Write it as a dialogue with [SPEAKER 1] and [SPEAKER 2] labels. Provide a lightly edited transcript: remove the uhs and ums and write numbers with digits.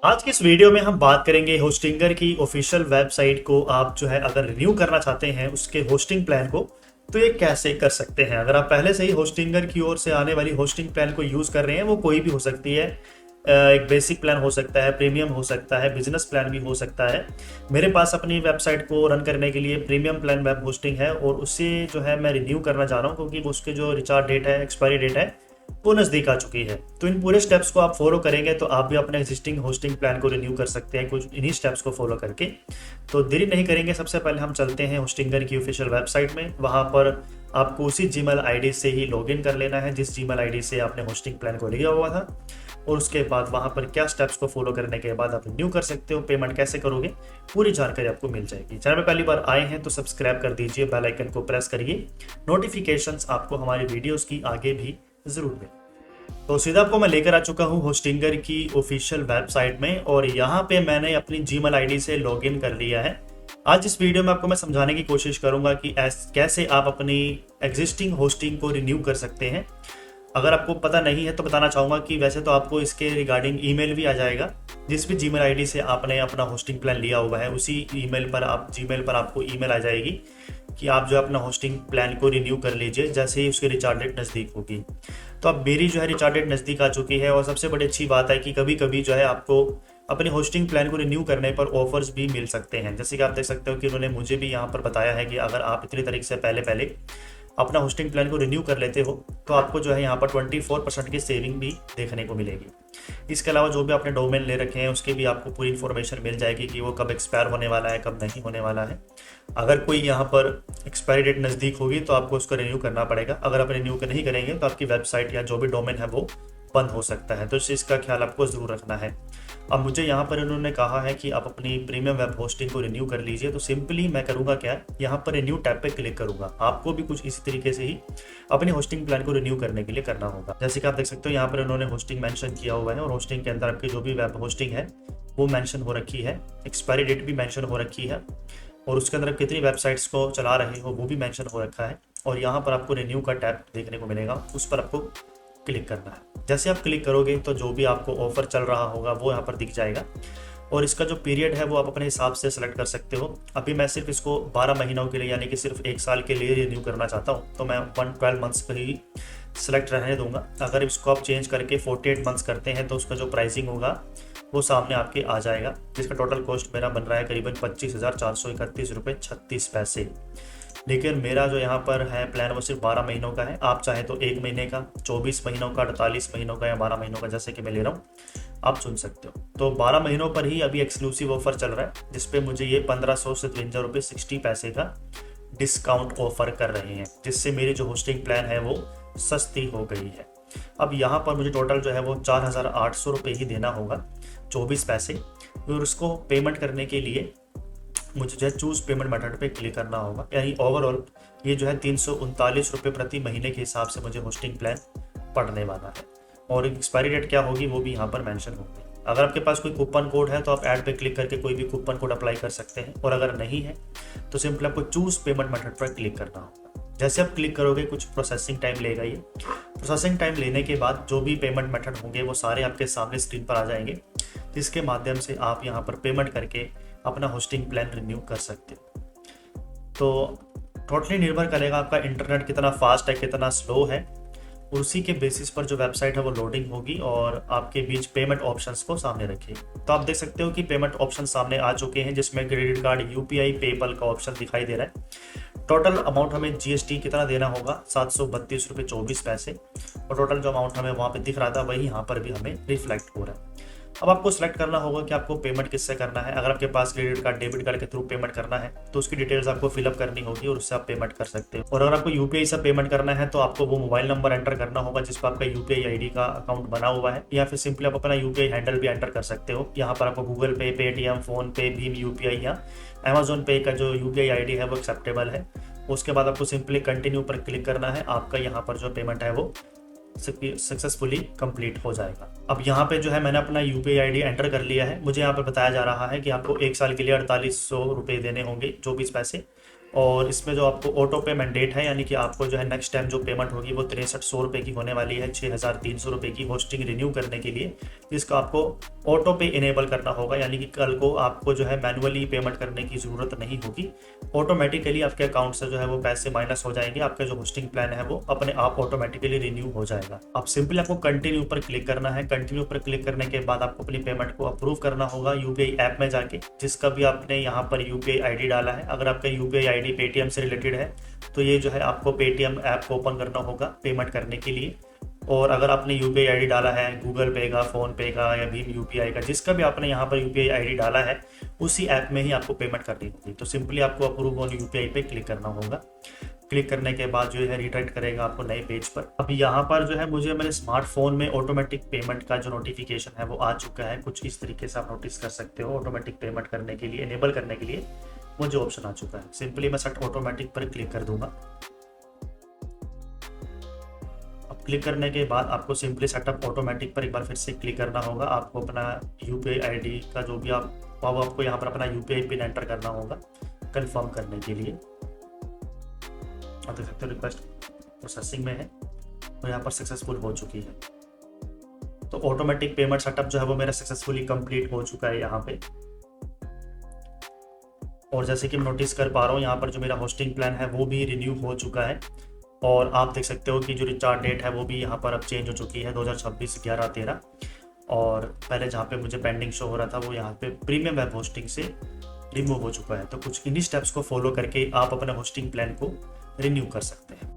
[SPEAKER 1] आज की इस वीडियो में हम बात करेंगे होस्टिंगर की ऑफिशियल वेबसाइट को आप जो है अगर रिन्यू करना चाहते हैं उसके होस्टिंग प्लान को, तो ये कैसे कर सकते हैं। अगर आप पहले से ही होस्टिंगर की ओर से आने वाली होस्टिंग प्लान को यूज़ कर रहे हैं, वो कोई भी हो सकती है। एक बेसिक प्लान हो सकता है, प्रीमियम हो सकता है, बिजनेस प्लान भी हो सकता है। मेरे पास अपनी वेबसाइट को रन करने के लिए प्रीमियम प्लान वेब होस्टिंग है और उससे जो है मैं रिन्यू करना चाह रहा हूँ, क्योंकि उसके जो रिचार्ज डेट है, एक्सपायरी डेट है, वो नज़दीक आ चुकी है। तो इन पूरे स्टेप्स को आप फॉलो करेंगे तो आप भी अपने एग्जिस्टिंग होस्टिंग प्लान को रिन्यू कर सकते हैं कुछ इन्हीं स्टेप्स को फॉलो करके। तो देरी नहीं करेंगे, सबसे पहले हम चलते हैं होस्टिंगर की ऑफिशियल वेबसाइट में। वहाँ पर आपको उसी जीमेल आईडी से ही लॉगिन कर लेना है जिस जीमेल आईडी से आपने होस्टिंग प्लान को लिया हुआ था। और उसके बाद वहाँ पर क्या स्टेप्स को फॉलो करने के बाद आप रिन्यू कर सकते हो, पेमेंट कैसे करोगे, पूरी जानकारी आपको मिल जाएगी। चैनल में पहली बार आए हैं तो सब्सक्राइब कर दीजिए, बेल आइकन को प्रेस करिए, नोटिफिकेशंस आपको हमारी वीडियोस की आगे भी ज़रूर मिले। तो सीधा आपको मैं लेकर आ चुका हूँ होस्टिंगर की ऑफिशियल वेबसाइट में और यहाँ पे मैंने अपनी जीमेल आईडी से लॉगिन कर लिया है। आज इस वीडियो में आपको मैं समझाने की कोशिश करूंगा कि कैसे आप अपनी एग्जिस्टिंग होस्टिंग को रिन्यू कर सकते हैं। अगर आपको पता नहीं है तो बताना चाहूँगा कि वैसे तो आपको इसके रिगार्डिंग ईमेल भी आ जाएगा। जिस भी जीमेल आईडी से आपने अपना होस्टिंग प्लान लिया हुआ है उसी ईमेल पर जीमेल पर आपको ईमेल आ जाएगी कि आप जो अपना होस्टिंग प्लान को रिन्यू कर लीजिए जैसे ही उसकी रिचार्ज डेट नज़दीक होगी। तो अब मेरी जो है रिचार्ज डेट नज़दीक आ चुकी है और सबसे बड़ी अच्छी बात है कि कभी कभी जो है आपको अपने होस्टिंग प्लान को रिन्यू करने पर ऑफर्स भी मिल सकते हैं। जैसे कि आप देख सकते हो कि उन्होंने मुझे भी यहाँ पर बताया है कि अगर आप इतनी तारीख से पहले पहले अपना होस्टिंग प्लान को रिन्यू कर लेते हो तो आपको जो है यहाँ पर 24% की सेविंग भी देखने को मिलेगी। इसके अलावा जो भी आपने डोमेन ले रखे हैं उसके भी आपको पूरी इन्फॉर्मेशन मिल जाएगी कि वो कब एक्सपायर होने वाला है, कब नहीं होने वाला है। अगर कोई यहाँ पर एक्सपायरी डेट नज़दीक होगी तो आपको उसको रिन्यू करना पड़ेगा। अगर आप रिन्यू नहीं करेंगे तो आपकी वेबसाइट या जो भी डोमेन है वो बंद हो सकता है। तो इस चीज़ का ख्याल आपको ज़रूर रखना है। अब मुझे यहाँ पर इन्होंने कहा है कि आप अपनी प्रीमियम वेब होस्टिंग को रिन्यू कर लीजिए। तो सिंपली मैं करूँगा क्या, यहाँ पर रिन्यू टैब पे क्लिक करूँगा। आपको भी कुछ इसी तरीके से ही अपनी होस्टिंग प्लान को रिन्यू करने के लिए करना होगा। जैसे कि आप देख सकते हो यहाँ पर इन्होंने होस्टिंग मेंशन किया हुआ है और होस्टिंग के अंदर आपकी जो भी वेब होस्टिंग है वो मेंशन हो रखी है, एक्सपायरी डेट भी मेंशन हो रखी है और उसके अंदर आप कितनी वेबसाइट्स को चला रहे हो वो भी मेंशन हो रखा है। और यहाँ पर आपको रिन्यू का टैब देखने को मिलेगा, उस पर आपको क्लिक करना है। जैसे आप क्लिक करोगे तो जो भी आपको ऑफर चल रहा होगा वो यहाँ पर दिख जाएगा और इसका जो पीरियड है वो आप अपने हिसाब से सेलेक्ट कर सकते हो। अभी मैं सिर्फ इसको 12 महीनों के लिए यानी कि सिर्फ 1 साल के लिए रिन्यू करना चाहता हूँ, तो मैं 12 मंथ्स पर ही सिलेक्ट रहने दूंगा। अगर इसको आप चेंज करके 48 मंथ्स करते हैं तो उसका जो प्राइसिंग होगा वो सामने आपके आ जाएगा, जिसका टोटल कॉस्ट मेरा बन रहा है करीबन 25,431 रुपये 36 पैसे। लेकिन मेरा जो यहाँ पर है प्लान वो सिर्फ 12 महीनों का है। आप चाहे तो 1 महीने का, 24 महीनों का, 48 महीनों का या 12 महीनों का, जैसे कि मैं ले रहा हूँ आप चुन सकते हो। तो 12 महीनों पर ही अभी एक्सक्लूसिव ऑफर चल रहा है जिसपे मुझे ये 1553 रुपये 60 पैसे का डिस्काउंट ऑफर कर रहे हैं, जिससे मेरी जो होस्टिंग प्लान है वो सस्ती हो गई है। अब यहाँ पर मुझे टोटल जो है वो 4,800 रुपये ही देना होगा 24 पैसे। और उसको पेमेंट करने के लिए मुझे जो है चूज़ पेमेंट मेथड पे क्लिक करना होगा। यानी ओवरऑल ये जो है 339 रुपये प्रति महीने के हिसाब से मुझे होस्टिंग प्लान पड़ने वाला है। और एक्सपायरी डेट क्या होगी वो भी यहाँ पर मेंशन होगी। अगर आपके पास कोई कूपन कोड है तो आप ऐड पे क्लिक करके कोई भी कूपन कोड अप्लाई कर सकते हैं, और अगर नहीं है तो सिंपल आपको चूज़ पेमेंट मेथड पर क्लिक करना होगा। जैसे आप क्लिक करोगे कुछ प्रोसेसिंग टाइम लेगा। ये प्रोसेसिंग टाइम लेने के बाद जो भी पेमेंट मेथड होंगे वो सारे आपके सामने स्क्रीन पर आ जाएंगे, जिसके माध्यम से आप यहाँ पर पेमेंट करके अपना होस्टिंग प्लान रिन्यू कर सकते हो। तो टोटली निर्भर करेगा आपका इंटरनेट कितना फास्ट है, कितना स्लो है, उसी के बेसिस पर जो वेबसाइट है वो लोडिंग होगी और आपके बीच पेमेंट ऑप्शंस को सामने रखेगी। तो आप देख सकते हो कि पेमेंट ऑप्शन सामने आ चुके हैं, जिसमें क्रेडिट कार्ड, यूपीआई, पेपल का ऑप्शन दिखाई दे रहा है। टोटल अमाउंट हमें जीएसटी कितना देना होगा, 732 रुपये 24 पैसे। और टोटल जो अमाउंट हमें वहाँ पे दिख रहा था वही यहाँ पर भी हमें रिफ्लेक्ट हो रहा है। अब आपको सेलेक्ट करना होगा कि आपको पेमेंट किससे करना है। अगर आपके पास क्रेडिट कार्ड, डेबिट कार्ड के थ्रू पेमेंट करना है तो उसकी डिटेल्स आपको फिलअप करनी होगी और उससे आप पेमेंट कर सकते हो। और अगर आपको यूपीआई से पेमेंट करना है तो आपको वो मोबाइल नंबर एंटर करना होगा जिस पर आपका यूपीआई आईडी का अकाउंट बना हुआ है, या फिर सिंपली आप अपना यूपीआई हैंडल भी एंटर कर सकते हो। यहाँ पर आपको गूगल पे, पेटीएम, फोन पे, भीम यूपीआई या अमेजोन पे का जो यूपीआई आईडी है वो एक्सेप्टेबल है। उसके बाद आपको सिंपली कंटिन्यू पर क्लिक करना है। आपका यहाँ पर जो पेमेंट है वो सक्सेसफुली कंप्लीट हो जाएगा। अब यहाँ पे जो है मैंने अपना यूपीआई आईडी एंटर कर लिया है। मुझे यहाँ पे बताया जा रहा है कि आपको 1 साल के लिए 4800 रुपये देने होंगे 24 पैसे। और इसमें जो आपको ऑटो पे मैंडेट है, यानी कि आपको जो है नेक्स्ट टाइम जो पेमेंट होगी वो 6300 रुपये की होने वाली है 6300 रुपये की होस्टिंग रिन्यू करने के लिए, जिसका आपको ऑटो पे इनेबल करना होगा। यानी कि कल को आपको जो है मैनुअली पेमेंट करने की ज़रूरत नहीं होगी, ऑटोमेटिकली आपके अकाउंट से जो है वो पैसे माइनस हो जाएंगे, आपका जो होस्टिंग प्लान है वो अपने आप ऑटोमेटिकली रिन्यू हो जाएगा। अब सिंपली आपको कंटिन्यू पर क्लिक करना है। कंटिन्यू पर क्लिक करने के बाद आपको अपनी पेमेंट को अप्रूव करना होगा यूपीआई ऐप में जाके, जिसका भी आपने यहाँ पर यूपीआई आईडी डाला है। अगर आपका यूपीआई आईडी पेटीएम से रिलेटेड है तो ये जो है आपको पेटीएम ऐप को ओपन करना होगा पेमेंट करने के लिए। और अगर आपने यूपीआई आईडी डाला है गूगल पे का, फ़ोन पे का या भीम यूपीआई का, जिसका भी आपने यहाँ पर यूपीआई आईडी डाला है उसी ऐप में ही आपको पेमेंट करनी होगी। तो सिंपली आपको अप्रूव ऑन यूपीआई पे क्लिक करना होगा। क्लिक करने के बाद जो है रिडायरेक्ट करेगा आपको नए पेज पर। अब यहाँ पर जो है मुझे मेरे स्मार्टफोन में ऑटोमेटिक पेमेंट का जो नोटिफिकेशन है वो आ चुका है। कुछ इस तरीके से आप नोटिस कर सकते हो। ऑटोमेटिक पेमेंट करने के लिए, इनेबल करने के लिए मुझे ऑप्शन आ चुका है। सिंपली मैं सेट ऑटोमेटिक पर क्लिक कर दूंगा। अब क्लिक करने के बाद आपको सिंपली सेटअप ऑटोमेटिक पर एक बार फिर से क्लिक करना होगा। आपको अपना यूपीआई आईडी का जो भी आपको यहाँ पर अपना यूपीआई पिन एंटर करना होगा कंफर्म करने के लिए। आप देख सकते हो रिक्वेस्ट प्रोसेसिंग में है और यहाँ पर सक्सेसफुल हो चुकी है। तो ऑटोमेटिक पेमेंट सेटअप जो है वो मेरा सक्सेसफुली कंप्लीट हो चुका है यहाँ पे। और जैसे कि मैं नोटिस कर पा रहा हूँ यहाँ पर जो मेरा होस्टिंग प्लान है वो भी रिन्यू हो चुका है। और आप देख सकते हो कि जो रिचार्ज डेट है वो भी यहाँ पर अब चेंज हो चुकी है 2026 11/13। और पहले जहाँ पे मुझे पेंडिंग शो हो रहा था वो यहाँ पे प्रीमियम वेब होस्टिंग से रिमूव हो चुका है। तो कुछ इन्हीं स्टेप्स को फॉलो करके आप अपने होस्टिंग प्लान को रिन्यू कर सकते हैं।